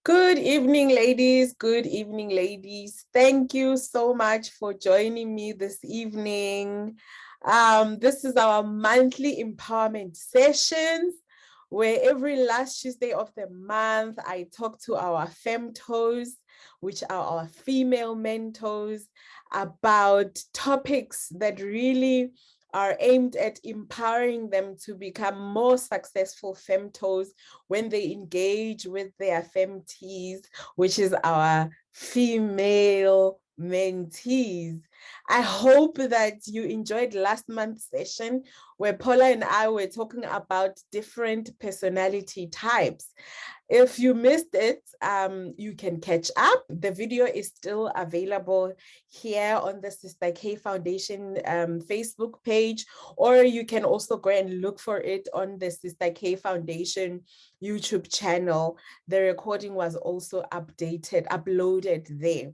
Good evening, ladies. Good evening, ladies. Thank you so much for joining me this evening. This is our monthly empowerment sessions where every last Tuesday of the month, I talk to our femtos, which are our female mentors, about topics that really are aimed at empowering them to become more successful femtos when they engage with their femtees, which is our female mentees. I hope that you enjoyed last month's session where Paula and I were talking about different personality types. If you missed it, you can catch up. The video is still available here on the Sister K Foundation Facebook page, or you can also go and look for it on the Sister K Foundation YouTube channel. The recording was also uploaded there.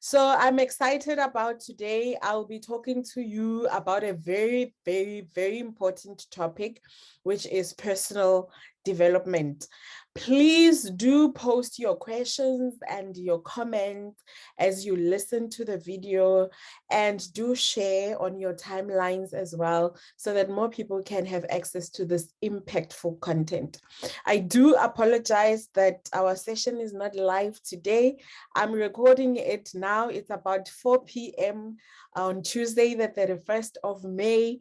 So I'm excited about today. I'll be talking to you about a very, very, very important topic, which is personal development. Please do post your questions and your comments as you listen to the video, and do share on your timelines as well so that more people can have access to this impactful content. I do apologize that our session is not live today. I'm recording it now. It's about 4 p.m. on Tuesday, the 31st of May.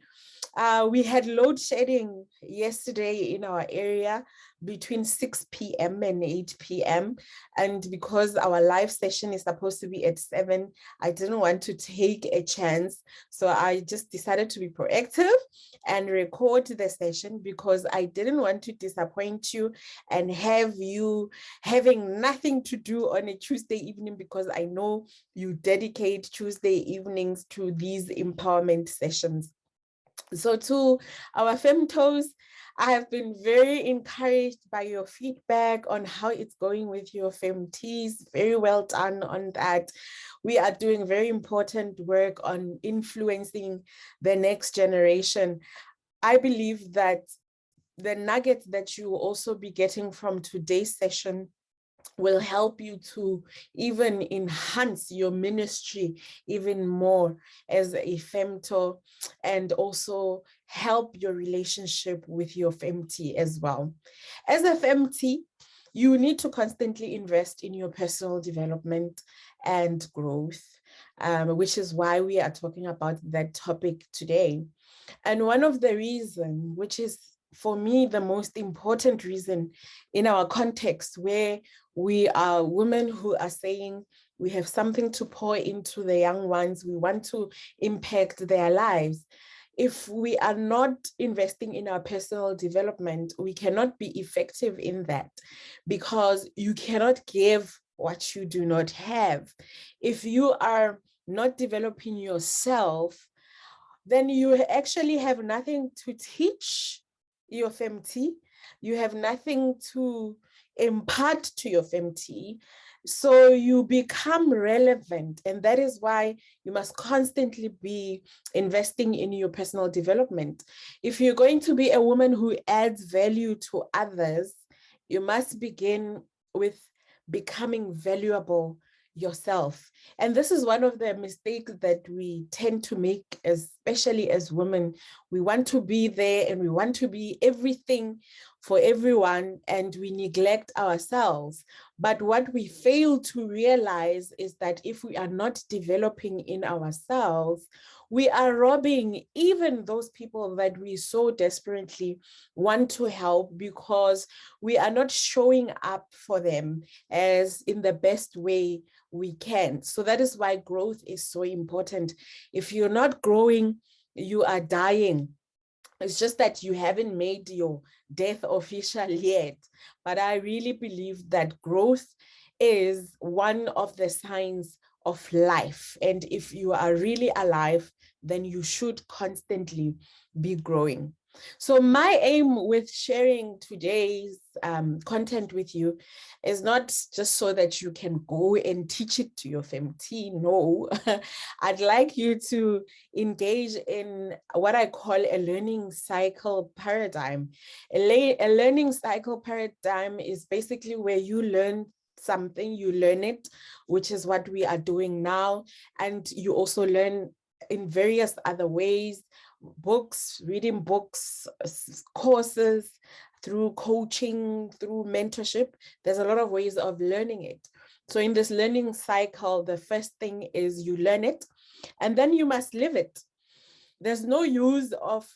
We had load shedding yesterday in our area between 6 p.m. and 8 p.m. And because our live session is supposed to be at 7, I didn't want to take a chance. So I just decided to be proactive and record the session because I didn't want to disappoint you and have you having nothing to do on a Tuesday evening, because I know you dedicate Tuesday evenings to these empowerment sessions. So to our femtos, I have been very encouraged by your feedback on how it's going with your femtees. Very well done on that. We are doing very important work on influencing the next generation. I believe that the nuggets that you will also be getting from today's session will help you to even enhance your ministry even more as a femto, and also help your relationship with your femtee as well. As a femtee, you need to constantly invest in your personal development and growth, which is why we are talking about that topic today. And one of the reasons, which is for me the most important reason in our context, where we are women who are saying we have something to pour into the young ones, we want to impact their lives. If we are not investing in our personal development, we cannot be effective in that, because you cannot give what you do not have. If you are not developing yourself, then you actually have nothing to teach your femtee. You have nothing to impart to your femtee. So you become relevant. And that is why you must constantly be investing in your personal development. If you're going to be a woman who adds value to others, you must begin with becoming valuable yourself. And this is one of the mistakes that we tend to make, especially as women. We want to be there and we want to be everything for everyone, and we neglect ourselves. But what we fail to realize is that if we are not developing in ourselves, we are robbing even those people that we so desperately want to help, because we are not showing up for them as in the best way we can. So that is why growth is so important. If you're not growing, you are dying. It's just that you haven't made your death official yet. But I really believe that growth is one of the signs of life. And if you are really alive, then you should constantly be growing. So my aim with sharing today's content with you is not just so that you can go and teach it to your femtee. No, I'd like you to engage in what I call a learning cycle paradigm. A learning cycle paradigm is basically where you learn something, you learn it, which is what we are doing now. And you also learn in various other ways, books, reading books, courses, through coaching, through mentorship. There's a lot of ways of learning it. So in this learning cycle, the first thing is you learn it, and then you must live it. There's no use of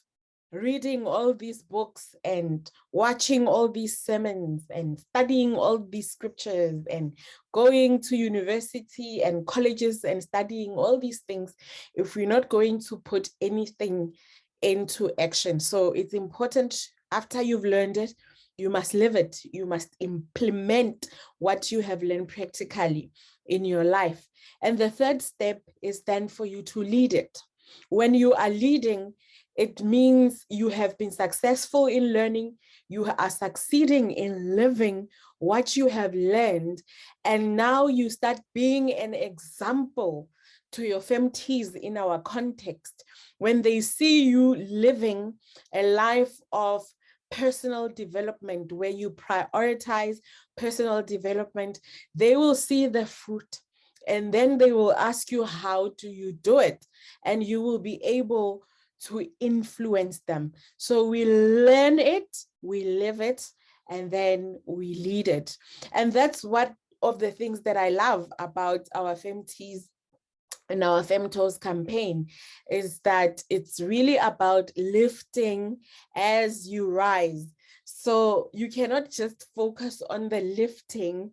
reading all these books and watching all these sermons and studying all these scriptures and going to university and colleges and studying all these things if we're not going to put anything into action. So it's important, after you've learned it, you must live it. You must implement what you have learned practically in your life. And the third step is then for you to lead it. When you are leading, it means you have been successful in learning, you are succeeding in living what you have learned, and now you start being an example to your femties in our context. When they see you living a life of personal development, where you prioritize personal development, they will see the fruit. And then they will ask you, how do you do it? And you will be able to influence them. So we learn it, we live it, and then we lead it. And that's what of the things that I love about our femties and our Femtos campaign, is that it's really about lifting as you rise. So you cannot just focus on the lifting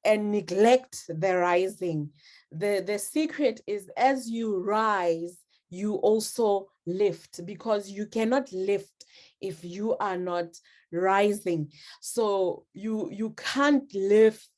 and neglect the rising. The secret is, as you rise, you also lift, because you cannot lift if you are not rising. So you can't lift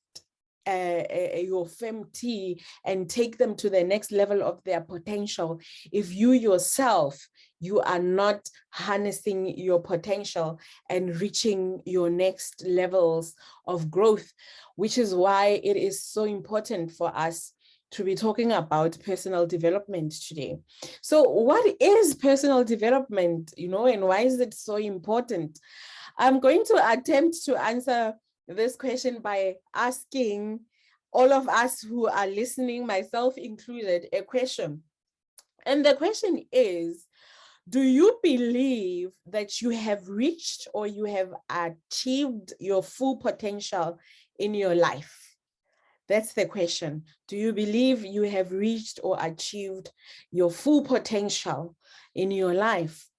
your femtee and take them to the next level of their potential if you yourself, you are not harnessing your potential and reaching your next levels of growth, which is why it is so important for us to be talking about personal development today. So what is personal development, and why is it so important? I'm going to attempt to answer this question by asking all of us who are listening, myself included, a question. And the question is, do you believe that you have reached or you have achieved your full potential in your life? That's the question. Do you believe you have reached or achieved your full potential in your life?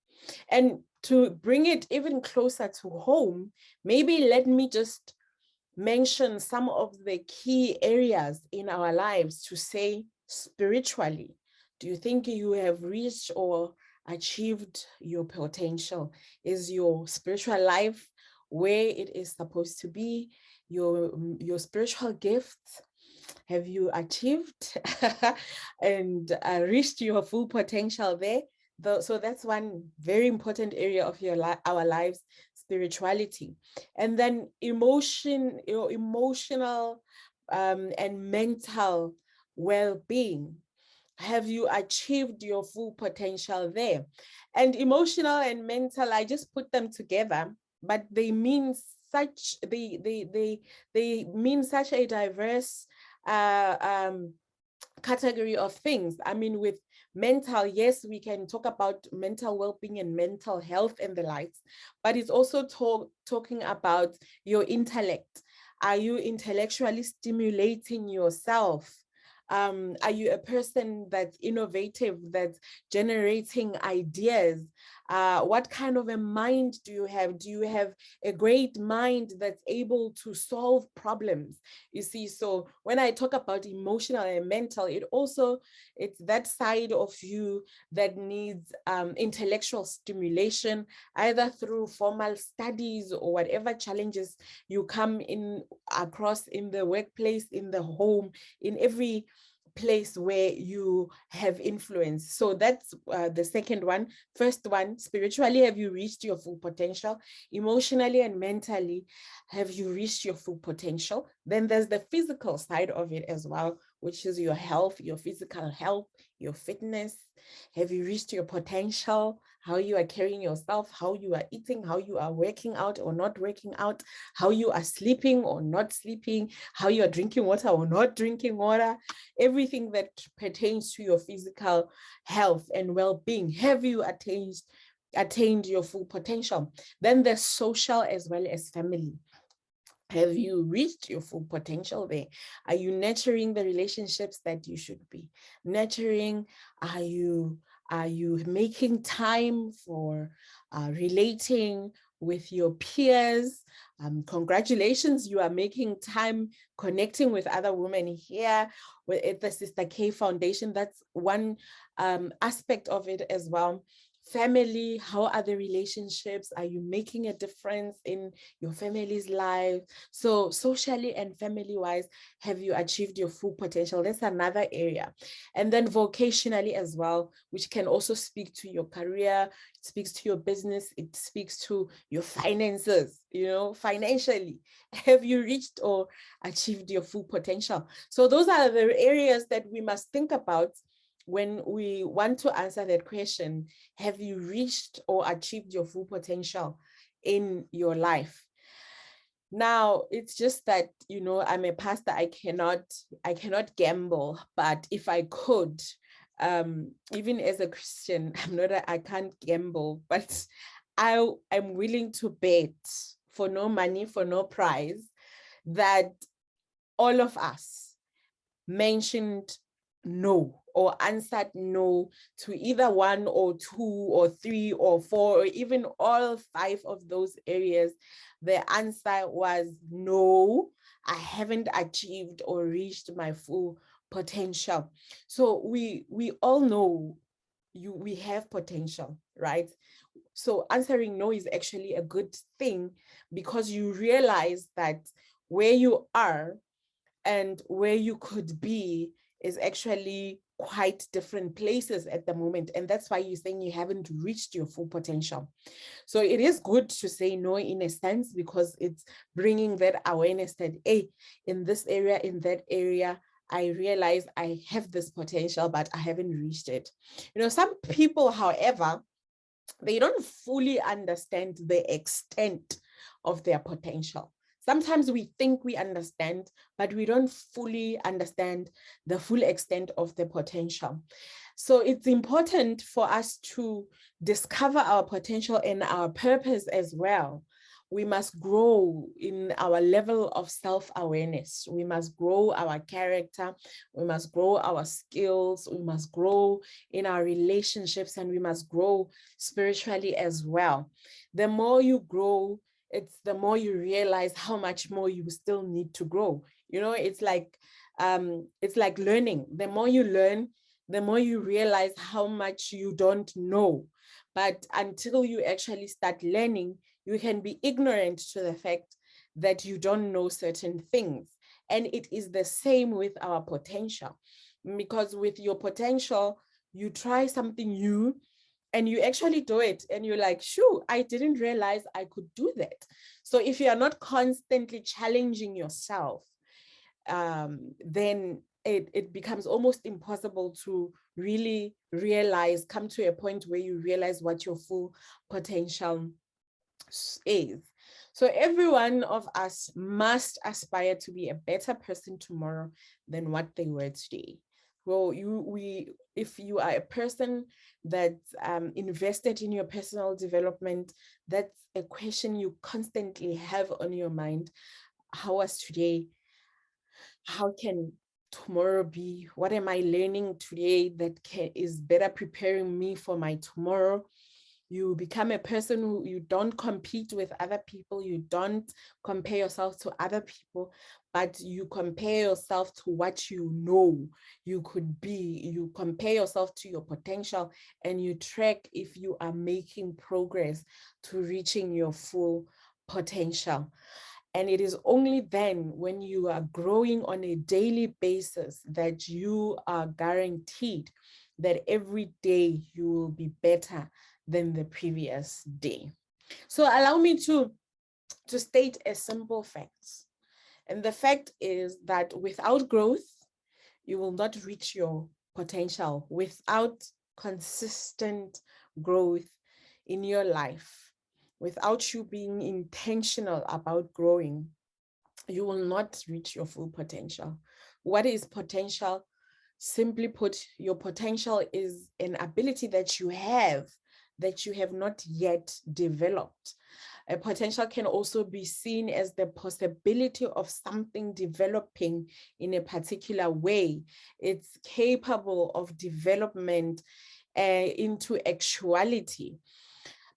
And to bring it even closer to home, maybe let me just mention some of the key areas in our lives. To say, spiritually, do you think you have reached or achieved your potential? Is your spiritual life where it is supposed to be? Your spiritual gifts, have you achieved and reached your full potential there? So that's one very important area of our lives, spirituality. And then your emotional and mental well-being. Have you achieved your full potential there? And emotional and mental, I just put them together, but they mean they mean such a diverse category of things. I mean, with mental, yes, we can talk about mental well-being and mental health and the likes, but it's also talking about your intellect. Are you intellectually stimulating yourself? Are you a person that's innovative, that's generating ideas? What kind of a mind do you have? Do you have a great mind that's able to solve problems? You see, so when I talk about emotional and mental, it's that side of you that needs intellectual stimulation, either through formal studies or whatever challenges you come in across in the workplace, in the home, in every place where you have influence. So that's the second one. First one, spiritually, have you reached your full potential? Emotionally and mentally, have you reached your full potential? Then there's the physical side of it as well, which is your health, your physical health, your fitness. Have you reached your potential? how you are carrying yourself, how you are eating, how you are working out or not working out, how you are sleeping or not sleeping, how you are drinking water or not drinking water, everything that pertains to your physical health and well-being. Have you attained your full potential? Then there's social as well as family. Have you reached your full potential there? Are you nurturing the relationships that you should be nurturing? Are you making time for relating with your peers? Congratulations, you are making time connecting with other women here at the Sister K Foundation. That's one aspect of it as well. Family, how are the relationships? Are you making a difference in your family's life? So socially and family wise, have you achieved your full potential? That's another area. And then vocationally as well, which can also speak to your career, it speaks to your business, it speaks to your finances, financially. Have you reached or achieved your full potential? So those are the areas that we must think about when we want to answer that question. Have you reached or achieved your full potential in your life? Now, it's just that, I'm a pastor, I cannot gamble, but if I could, even as a Christian, I can't gamble, but I'm willing to bet for no money, for no prize, that all of us mentioned no or answered no to either one or two or three or four or even all five of those areas. The answer was no, I haven't achieved or reached my full potential. So we all know we have potential, right? So answering no is actually a good thing, because you realize that where you are and where you could be is actually quite different places at the moment. And that's why you're saying you haven't reached your full potential. So it is good to say no in a sense, because it's bringing that awareness that, hey, in this area, in that area, I realize I have this potential, but I haven't reached it. Some people, however, they don't fully understand the extent of their potential. Sometimes we think we understand, but we don't fully understand the full extent of the potential. So it's important for us to discover our potential and our purpose as well. We must grow in our level of self-awareness. We must grow our character. We must grow our skills. We must grow in our relationships, and we must grow spiritually as well. The more you grow, it's the more you realize how much more you still need to grow. It's like learning. The more you learn, the more you realize how much you don't know. But until you actually start learning, you can be ignorant to the fact that you don't know certain things. And it is the same with our potential, because with your potential, you try something new and you actually do it, and you're like, shoo, I didn't realize I could do that. So if you are not constantly challenging yourself, then it becomes almost impossible to really come to a point where you realize what your full potential is. So every one of us must aspire to be a better person tomorrow than what they were today. Well, if you are a person that's invested in your personal development, that's a question you constantly have on your mind. How was today? How can tomorrow be? What am I learning today that is better preparing me for my tomorrow? You become a person who you don't compete with other people. You don't compare yourself to other people, but you compare yourself to what you know you could be. You compare yourself to your potential, and you track if you are making progress to reaching your full potential. And it is only then, when you are growing on a daily basis, that you are guaranteed that every day you will be better than the previous day. So allow me to state a simple fact. And the fact is that without growth, you will not reach your potential. Without consistent growth, in your life, without you being intentional about growing, you will not reach your full potential. What is potential? Simply put, your potential is an ability that you have not yet developed. A potential can also be seen as the possibility of something developing in a particular way. It's capable of development into actuality.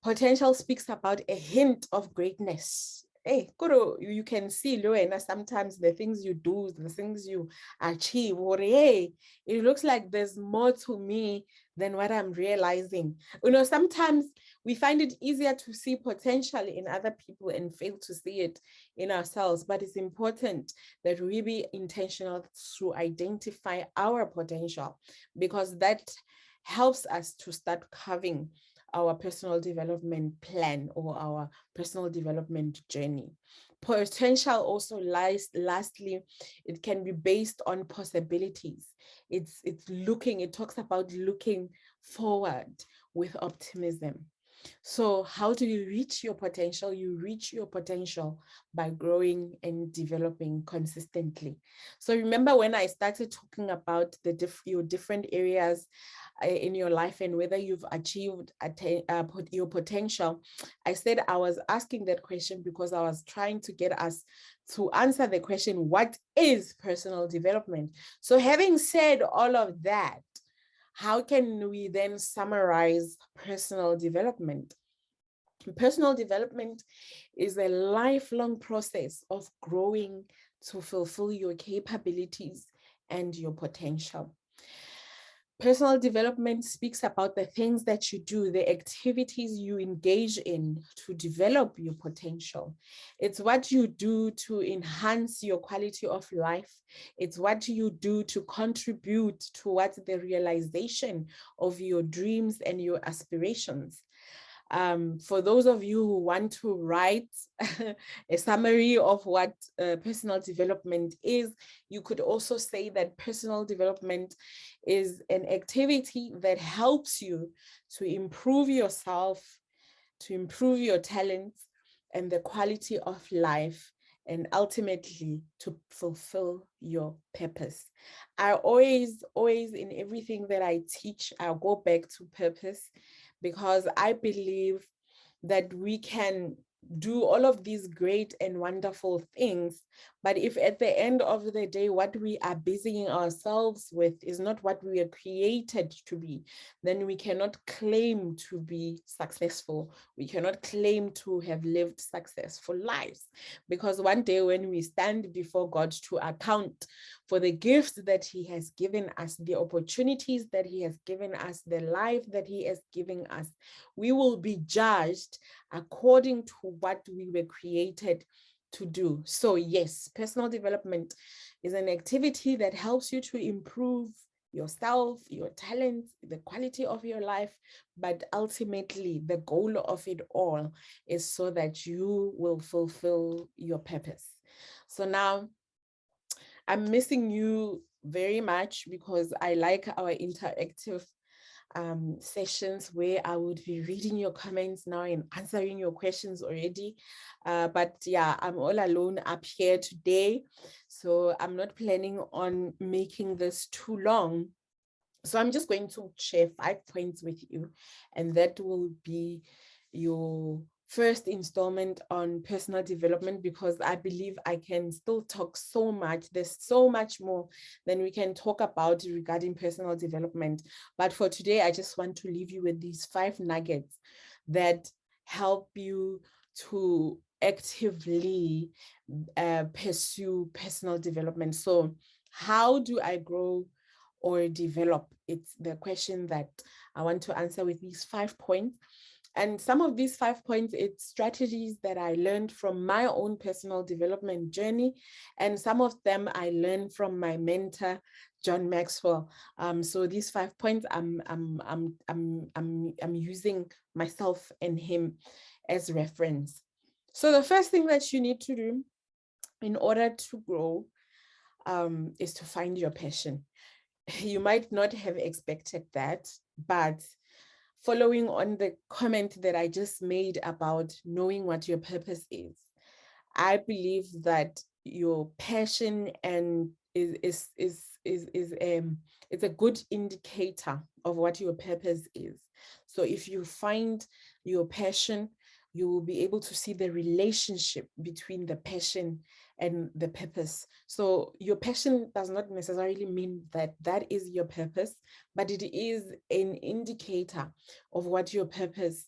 Potential speaks about a hint of greatness. Hey, Kuro, you can see, Luena, sometimes the things you do, the things you achieve, or hey, it looks like there's more to me than what I'm realizing. Sometimes we find it easier to see potential in other people and fail to see it in ourselves. But it's important that we be intentional to identify our potential, because that helps us to start carving our personal development plan or our personal development journey. Potential also lies, lastly, it can be based on possibilities. It talks about looking forward with optimism. So how do you reach your potential? You reach your potential by growing and developing consistently. So remember when I started talking about your different areas in your life and whether you've achieved your potential, I said I was asking that question because I was trying to get us to answer the question, what is personal development? So having said all of that, how can we then summarize personal development? Personal development is a lifelong process of growing to fulfill your capabilities and your potential. Personal development speaks about the things that you do, the activities you engage in to develop your potential. It's what you do to enhance your quality of life. It's what you do to contribute towards the realization of your dreams and your aspirations. For those of you who want to write a summary of what personal development is, you could also say that personal development is an activity that helps you to improve yourself, to improve your talents and the quality of life, and ultimately to fulfill your purpose. I always in everything that I teach, I'll go back to purpose, because I believe that we can do all of these great and wonderful things, but if at the end of the day what we are busying ourselves with is not what we are created to be, then we cannot claim to be successful. We cannot claim to have lived successful lives, because one day when we stand before God to account for the gifts that he has given us, the opportunities that he has given us, the life that he has given us, we will be judged according to what we were created to do. So yes, personal development is an activity that helps you to improve yourself, your talents, the quality of your life, but ultimately the goal of it all is so that you will fulfill your purpose. So now I'm missing you very much, because I like our interactive sessions where I would be reading your comments now and answering your questions already. But yeah, I'm all alone up here today, so I'm not planning on making this too long. So I'm just going to share 5 points with you, and that will be your first installment on personal development, because I believe I can still talk so much. There's so much more than we can talk about regarding personal development. But for today, I just want to leave you with these 5 nuggets that help you to actively pursue personal development. So how do I grow or develop? It's the question that I want to answer with these 5 points. And some of these 5 points, it's strategies that I learned from my own personal development journey. And some of them I learned from my mentor, John Maxwell. So these 5 points, I'm using myself and him as reference. So the first thing that you need to do in order to grow is to find your passion. You might not have expected that, but following on the comment that I just made about knowing what your purpose is, I believe that your passion and it's a good indicator of what your purpose is. So if you find your passion, you will be able to see the relationship between the passion and the purpose. So your passion does not necessarily mean that that is your purpose, but it is an indicator of what your purpose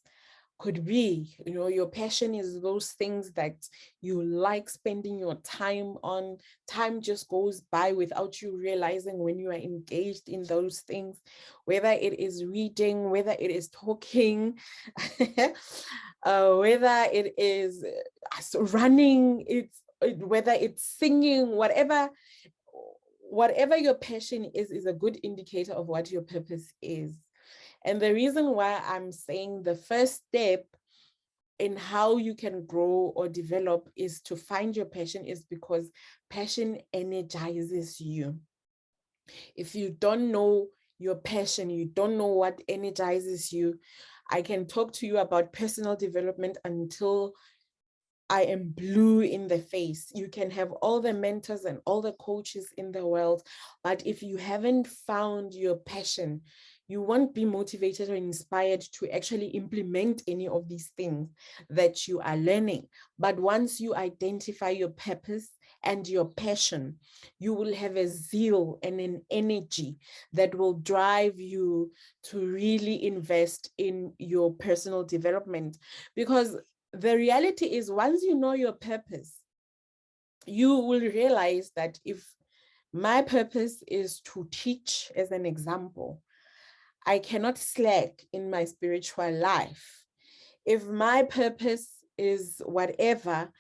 could be. You know, your passion is those things that you like spending your time on. Time just goes by without you realizing when you are engaged in those things, whether it is reading, whether it is talking, whether it is running, whether it's singing, whatever your passion is a good indicator of what your purpose is. And the reason why I'm saying the first step in how you can grow or develop is to find your passion, is because passion energizes you. If you don't know your passion, you don't know what energizes you, I can talk to you about personal development until I am blue in the face. You can have all the mentors and all the coaches in the world, but if you haven't found your passion, you won't be motivated or inspired to actually implement any of these things that you are learning. But once you identify your purpose and your passion, you will have a zeal and an energy that will drive you to really invest in your personal development. Because the reality is, once you know your purpose, you will realize that if my purpose is to teach, as an example, I cannot slack in my spiritual life. If my purpose is whatever,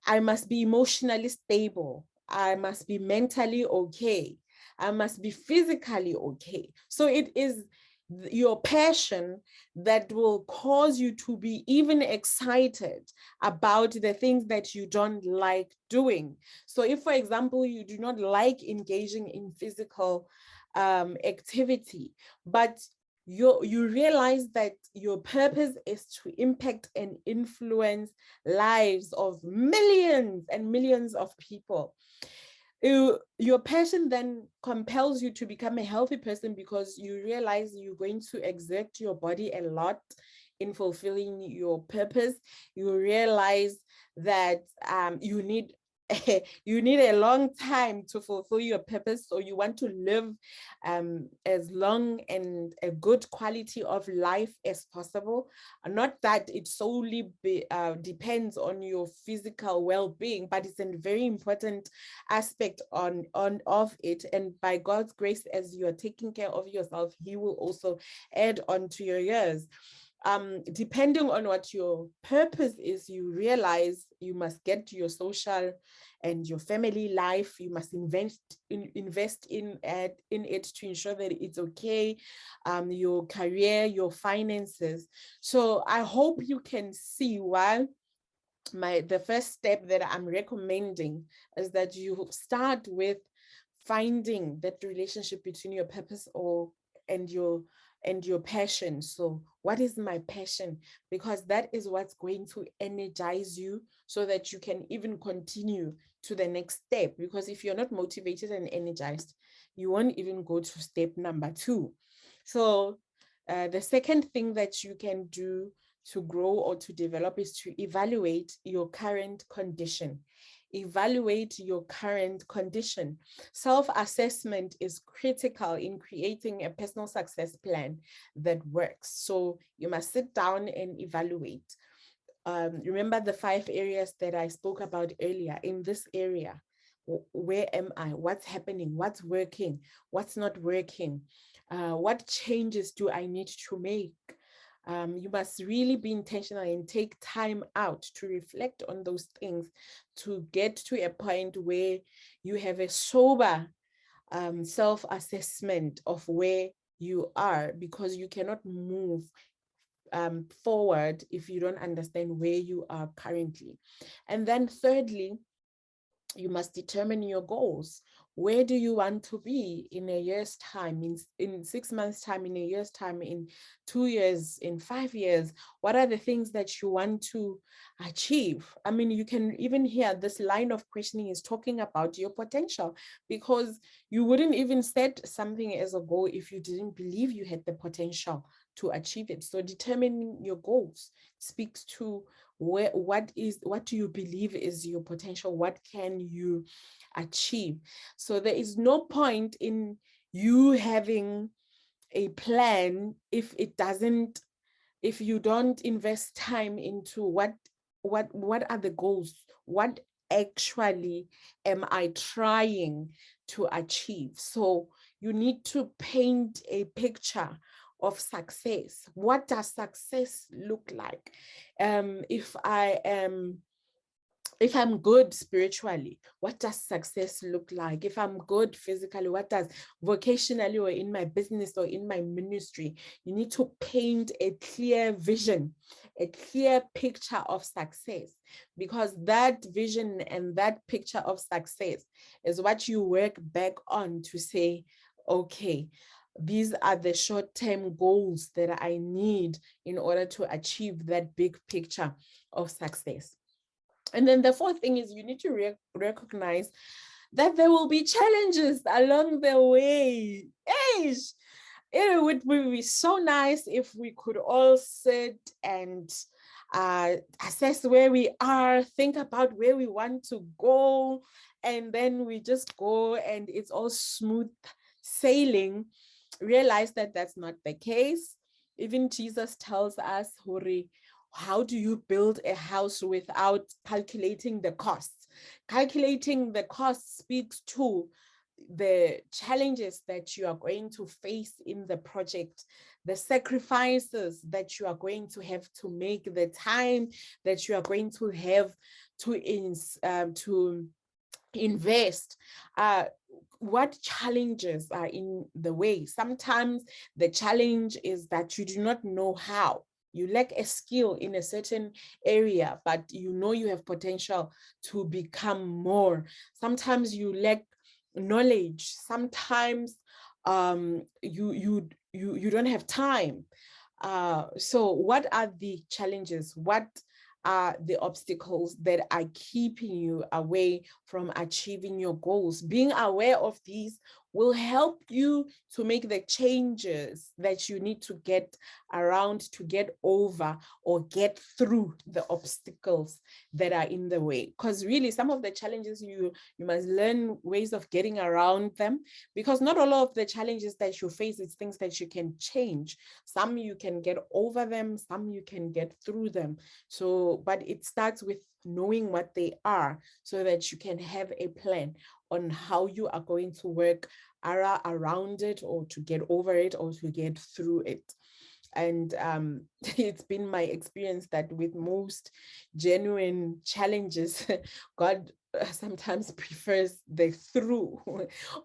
I must be emotionally stable. I must be mentally okay. I must be physically okay. So it is your passion that will cause you to be even excited about the things that you don't like doing. So if, for example, you do not like engaging in physical activity, but you realize that your purpose is to impact and influence lives of millions and millions of people. Your passion then compels you to become a healthy person, because you realize you're going to exert your body a lot in fulfilling your purpose. You realize that you need you need a long time to fulfill your purpose, so you want to live as long and a good quality of life as possible. Not that it solely depends on your physical well-being, but it's a very important aspect of it. And by God's grace, as you are taking care of yourself, He will also add on to your years. Depending on what your purpose is, you realize you must get your social and your family life. You must invest in it to ensure that it's okay. Your career, your finances. So I hope you can see why the first step that I'm recommending is that you start with finding that relationship between your purpose and your passion. So what is my passion? Because that is what's going to energize you, so that you can even continue to the next step. Because if you're not motivated and energized, you won't even go to step number 2. So the second thing that you can do to grow or to develop is to evaluate your current condition. Evaluate your current condition. Self-assessment is critical in creating a personal success plan that works. So you must sit down and evaluate. Remember the 5 areas that I spoke about earlier. In this area, where am I? What's happening? What's working? What's not working? What changes do I need to make? You must really be intentional and take time out to reflect on those things, to get to a point where you have a sober self-assessment of where you are, because you cannot move forward if you don't understand where you are currently. And then thirdly, you must determine your goals. where do you want to be in a year's time, in 6 months' time, in a year's time, in 2 years, in 5 years? What are the things that you want to achieve? I mean, you can even hear this line of questioning is talking about your potential, because you wouldn't even set something as a goal if you didn't believe you had the potential to achieve it. So determining your goals speaks to what do you believe is your potential? What can you achieve? So there is no point in you having a plan if you don't invest time into what are the goals, what actually am I trying to achieve. So you need to paint a picture of success. What does success look like? If I'm good spiritually, what does success look like? If I'm good physically, what does vocationally, or in my business or in my ministry? You need to paint a clear vision, a clear picture of success, because that vision and that picture of success is what you work back on to say, okay, these are the short-term goals that I need in order to achieve that big picture of success. And then the fourth thing is you need to recognize that there will be challenges along the way. Eish! It would be so nice if we could all sit and assess where we are, think about where we want to go, and then we just go and it's all smooth sailing. Realize that that's not the case. Even Jesus tells us, Hori, how do you build a house without calculating the costs? Calculating the costs speaks to the challenges that you are going to face in the project, the sacrifices that you are going to have to make, the time that you are going to have to invest. What challenges are in the way? Sometimes the challenge is that you do not know how. You lack a skill in a certain area, but you know you have potential to become more. Sometimes you lack knowledge. Sometimes you don't have time. So what are the challenges? What are the obstacles that are keeping you away from achieving your goals? Being aware of these will help you to make the changes that you need to get around, to get over or get through the obstacles that are in the way. Because really, some of the challenges, you must learn ways of getting around them, because not all of the challenges that you face is things that you can change. Some you can get over them, some you can get through them. So, but it starts with knowing what they are so that you can have a plan on how you are going to work around it, or to get over it, or to get through it. And it's been my experience that with most genuine challenges, God sometimes prefers the through.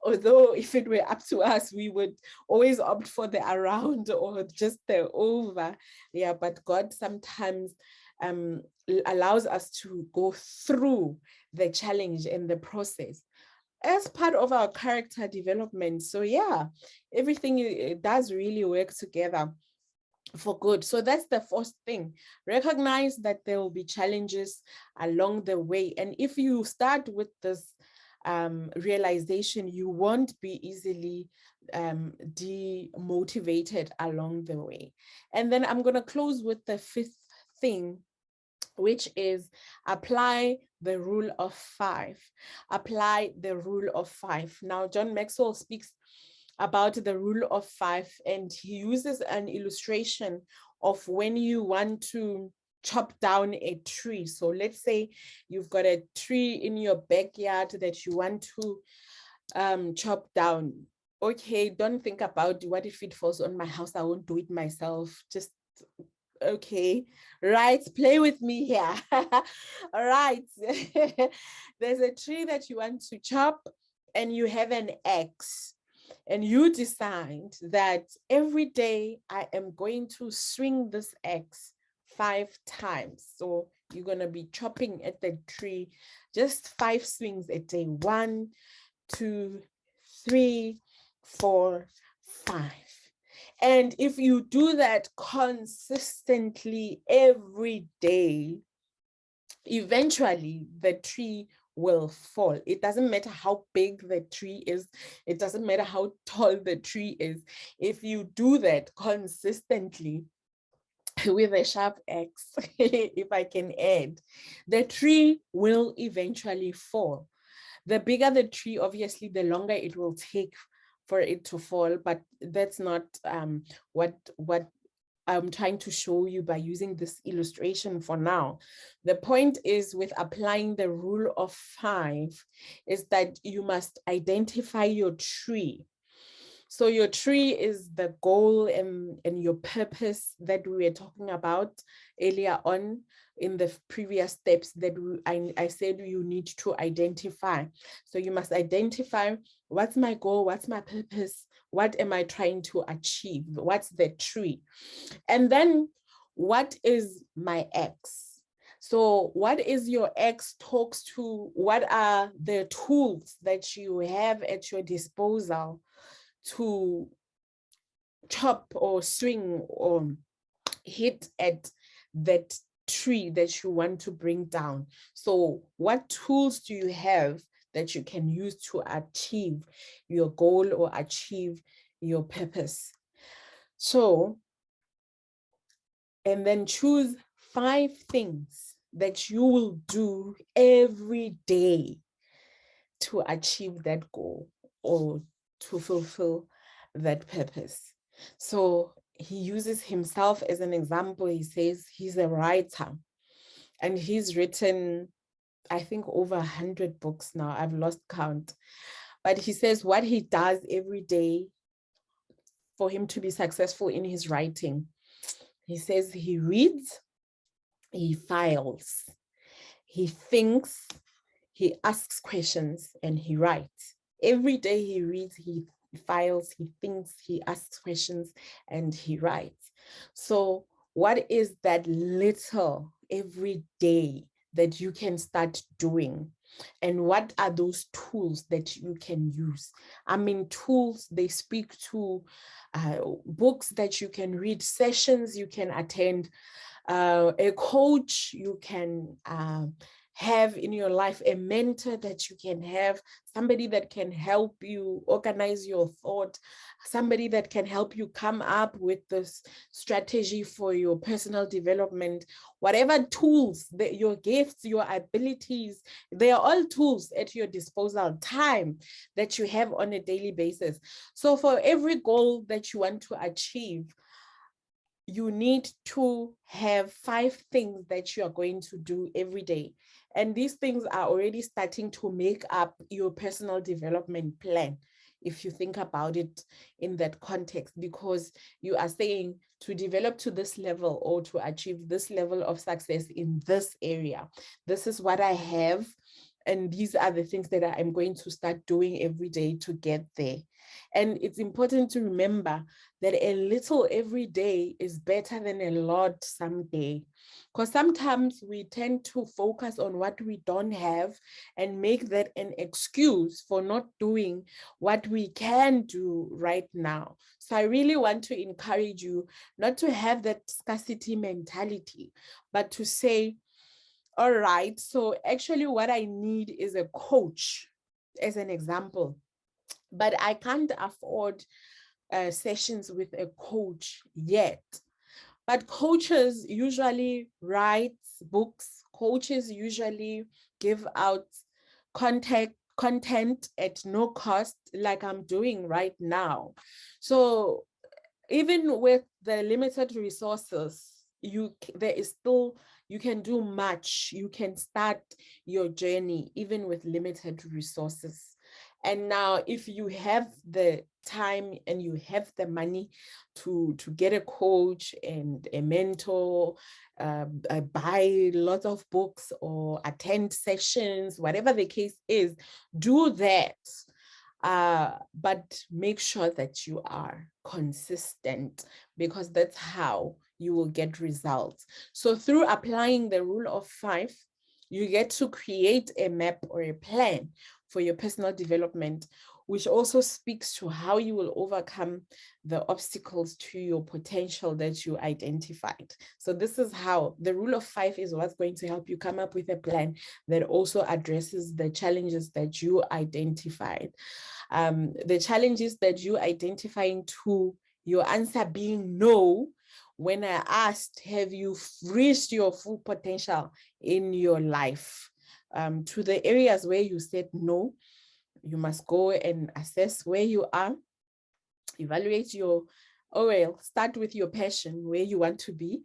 Although if it were up to us, we would always opt for the around or just the over. Yeah, but God sometimes allows us to go through the challenge and the process as part of our character development. So yeah, everything it does really work together for good. So that's the first thing. Recognize that there will be challenges along the way. And if you start with this realization, you won't be easily demotivated along the way. And then I'm going to close with the fifth thing, which is apply the rule of 5. Apply the rule of 5. Now, John Maxwell speaks about the rule of 5, and he uses an illustration of when you want to chop down a tree. So let's say you've got a tree in your backyard that you want to chop down. Okay, don't think about what if it falls on my house, I won't do it myself. Just okay, right, play with me here. All right. There's a tree that you want to chop and you have an axe, and you decide that every day I am going to swing this axe 5 times. So you're going to be chopping at the tree just 5 swings a day. 1, 2, 3, 4, 5. And if you do that consistently every day, eventually the tree will fall. It doesn't matter how big the tree is. It doesn't matter how tall the tree is. If you do that consistently with a sharp axe, if I can add, the tree will eventually fall. The bigger the tree, obviously, the longer it will take for it to fall, but that's not what I'm trying to show you by using this illustration for now. The point is, with applying the rule of 5, is that you must identify your tree. So your tree is the goal and your purpose that we were talking about earlier on in the previous steps that I said you need to identify. So you must identify, what's my goal, what's my purpose, what am I trying to achieve, what's the tree, and then what is my X. So what is your X talks to what are the tools that you have at your disposal to chop or swing or hit at that tree that you want to bring down. So what tools do you have that you can use to achieve your goal or achieve your purpose? So, and then choose 5 things that you will do every day to achieve that goal or to fulfill that purpose. So he uses himself as an example. He says he's a writer and he's written, I think, over 100 books now. I've lost count. But he says what he does every day for him to be successful in his writing, he says he reads, he files, he thinks, he asks questions, and he writes. Every day he reads, he files, he thinks, he asks questions, and he writes. So what is that little every day that you can start doing? And what are those tools that you can use? I mean, tools, they speak to books that you can read, sessions you can attend, a coach you can have in your life, a mentor that you can have, somebody that can help you organize your thought, somebody that can help you come up with this strategy for your personal development, whatever tools, your gifts, your abilities, they are all tools at your disposal, time that you have on a daily basis. So for every goal that you want to achieve, you need to have 5 things that you are going to do every day. And these things are already starting to make up your personal development plan, if you think about it in that context, because you are saying to develop to this level or to achieve this level of success in this area. This is what I have. And these are the things that I'm going to start doing every day to get there. And it's important to remember that a little every day is better than a lot someday. Because sometimes we tend to focus on what we don't have and make that an excuse for not doing what we can do right now. So I really want to encourage you not to have that scarcity mentality, but to say, all right, so actually what I need is a coach, as an example, but I can't afford sessions with a coach yet. But coaches usually write books. Coaches usually give out content at no cost, like I'm doing right now. So even with the limited resources, there is still, you can do much. You can start your journey even with limited resources. And now if you have the time and you have the money to get a coach and a mentor, buy lots of books or attend sessions, whatever the case is, do that. But make sure that you are consistent, because that's how you will get results. So through applying the rule of 5, You get to create a map or a plan for your personal development, which also speaks to how you will overcome the obstacles to your potential that you identified. So this is how the rule of 5 is what's going to help you come up with a plan that also addresses the challenges that you identified. The challenges that you identifying to your answer being no. When I asked, have you reached your full potential in your life? To the areas where you said no, you must go and assess where you are, evaluate your, start with your passion, where you want to be,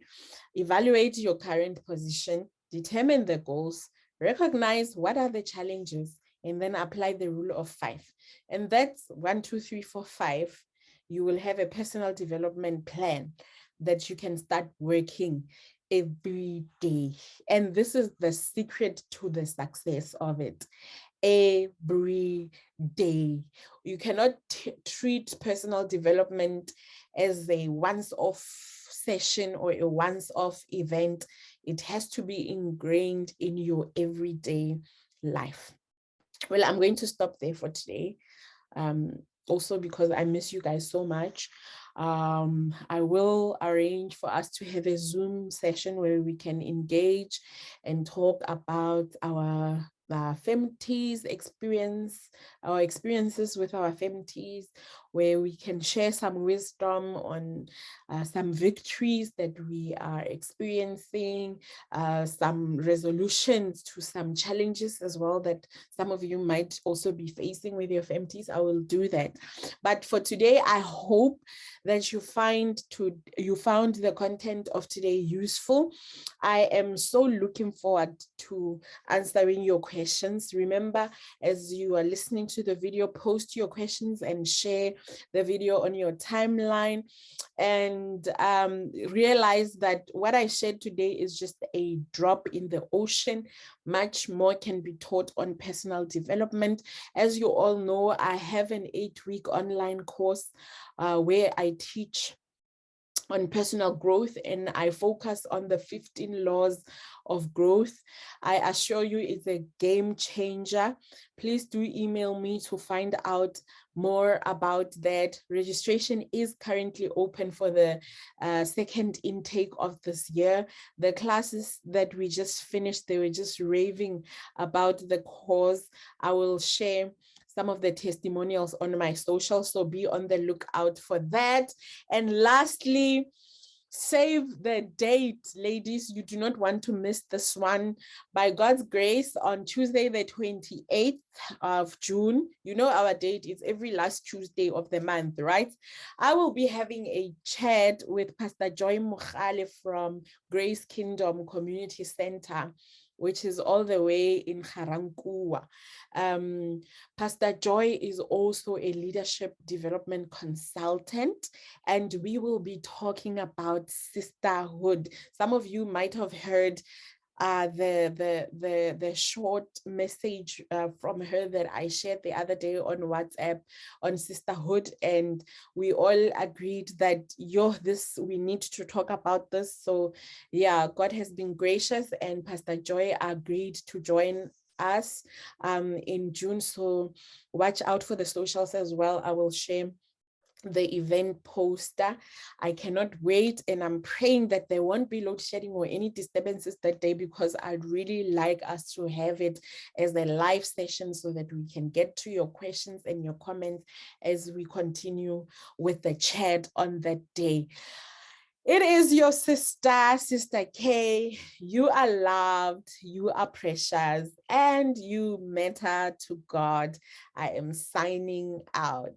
evaluate your current position, determine the goals, recognize what are the challenges, and then apply the rule of 5. And that's 1, 2, 3, 4, 5. You will have a personal development plan that you can start working every day. And this is the secret to the success of it. Every day. You cannot treat personal development as a once-off session or a once-off event. It has to be ingrained in your everyday life. Well, I'm going to stop there for today. Also because I miss you guys so much. I will arrange for us to have a Zoom session where we can engage and talk about our femties experience, our experiences with our femties, where we can share some wisdom on some victories that we are experiencing, some resolutions to some challenges as well that some of you might also be facing with your femties. I will do that. But for today, I hope that you found the content of today useful. I am so looking forward to answering your questions. Remember, as you are listening to the video, post your questions and share the video on your timeline, and realize that what I shared today is just a drop in the ocean. Much more can be taught on personal development. As you all know, I have an 8-week online course where I teach on personal growth, and I focus on the 15 laws of growth. I assure you it's a game changer. Please do email me to find out more about that. Registration is currently open for the second intake of this year. The classes that we just finished, they were just raving about the course. I will share some of the testimonials on my social, so be on the lookout for that. And lastly, save the date, ladies. You do not want to miss this one. By God's grace, on Tuesday, the 28th of June, you know our date is every last Tuesday of the month, right? I will be having a chat with Pastor Joy Mukhale from Grace Kingdom Community Center, which is all the way in Garankuwa. Pastor Joy is also a leadership development consultant, and we will be talking about sisterhood. Some of you might have heard the short message from her that I shared the other day on WhatsApp on sisterhood, and we all agreed that we need to talk about this. So yeah, God has been gracious, and Pastor Joy agreed to join us in June. So watch out for the socials as well. I will share the event poster. I cannot wait, and I'm praying that there won't be load shedding or any disturbances that day, because I'd really like us to have it as a live session so that we can get to your questions and your comments as we continue with the chat on that day. It is your Sister K. You are loved, you are precious, and you matter to God. I am signing out.